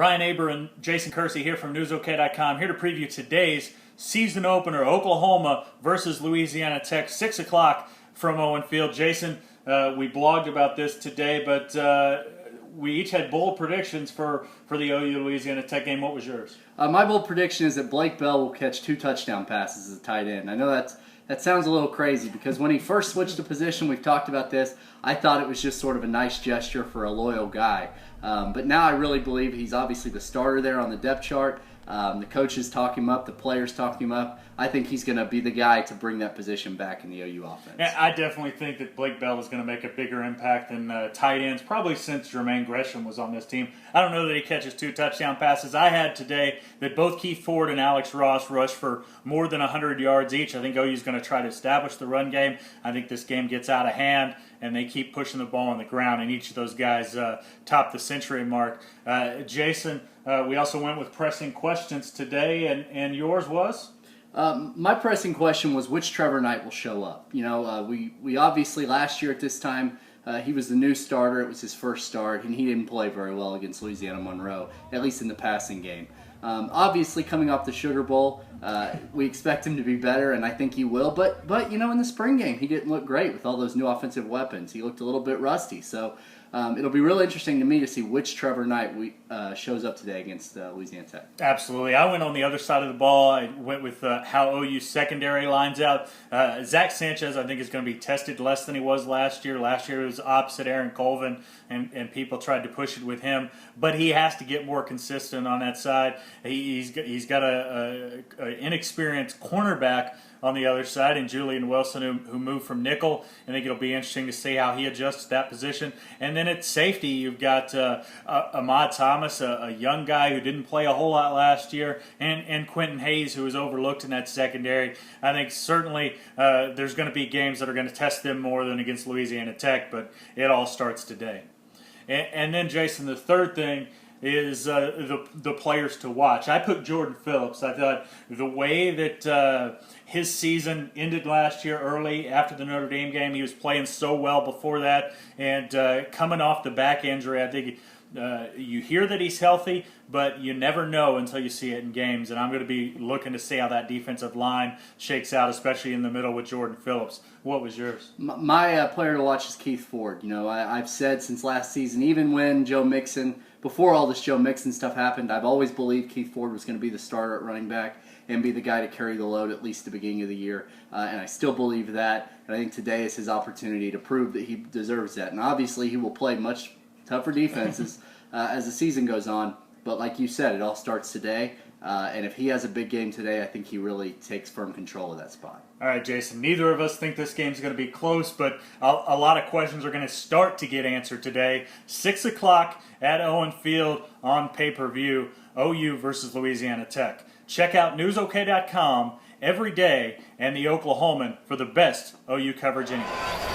Brian Aber and Jason Kersey here from NewsOK.com, here to preview today's season opener, Oklahoma versus Louisiana Tech, 6 o'clock from Owen Field. Jason, we blogged about this today, but we each had bold predictions for the OU-Louisiana Tech game. What was yours? My bold prediction is that Blake Bell will catch 2 touchdown passes as a tight end. I know that sounds a little crazy because when he first switched to position, we've talked about this, I thought it was just sort of a nice gesture for a loyal guy. But now I really believe he's obviously the starter there on the depth chart. The coaches talk him up, the players talk him up. I think he's going to be the guy to bring that position back in the OU offense. Yeah, I definitely think that Blake Bell is going to make a bigger impact than tight ends, probably since Jermaine Gresham was on this team. I don't know that he catches 2 touchdown passes. I had today that both Keith Ford and Alex Ross rushed for more than 100 yards each. I think OU is going to try to establish the run game. I think this game gets out of hand, and they keep pushing the ball on the ground, and each of those guys top the century mark. Jason, we also went with pressing questions today, and yours was? My pressing question was which Trevor Knight will show up. You know, we obviously last year at this time, he was the new starter. It was his first start, and he didn't play very well against Louisiana Monroe, at least in the passing game. Obviously, coming off the Sugar Bowl, we expect him to be better, and I think he will. But you know, in the spring game, he didn't look great with all those new offensive weapons. He looked a little bit rusty. So it'll be real interesting to me to see which Trevor Knight shows up today against Louisiana Tech. Absolutely. I went on the other side of the ball. I went with how OU secondary lines out. Zach Sanchez, I think, is going to be tested less than he was last year. Last year it was opposite Aaron Colvin, and people tried to push it with him. But he has to get more consistent on that side. He's got an inexperienced cornerback on the other side, and Julian Wilson, who moved from nickel. I think it'll be interesting to see how he adjusts to that position. And then at safety, you've got Ahmad Thomas, a young guy who didn't play a whole lot last year, and Quentin Hayes, who was overlooked in that secondary. I think certainly there's going to be games that are going to test them more than against Louisiana Tech, but it all starts today. And then, Jason, the third thing is the players to watch. I put Jordan Phillips. I thought the way that his season ended last year early after the Notre Dame game, he was playing so well before that, and coming off the back injury, I think you hear that he's healthy, but you never know until you see it in games, and I'm going to be looking to see how that defensive line shakes out, especially in the middle with Jordan Phillips. What was yours? My player to watch is Keith Ford. You know, I've said since last season, even when Joe Mixon, before all this Joe Mixon stuff happened, I've always believed Keith Ford was going to be the starter at running back and be the guy to carry the load at least the beginning of the year. And I still believe that. And I think today is his opportunity to prove that he deserves that. And obviously he will play much tougher defenses as the season goes on. But like you said, it all starts today. And if he has a big game today, I think he really takes firm control of that spot. All right, Jason, neither of us think this game's going to be close, but a lot of questions are going to start to get answered today. 6 o'clock at Owen Field on pay-per-view, OU versus Louisiana Tech. Check out NewsOK.com every day and the Oklahoman for the best OU coverage anywhere.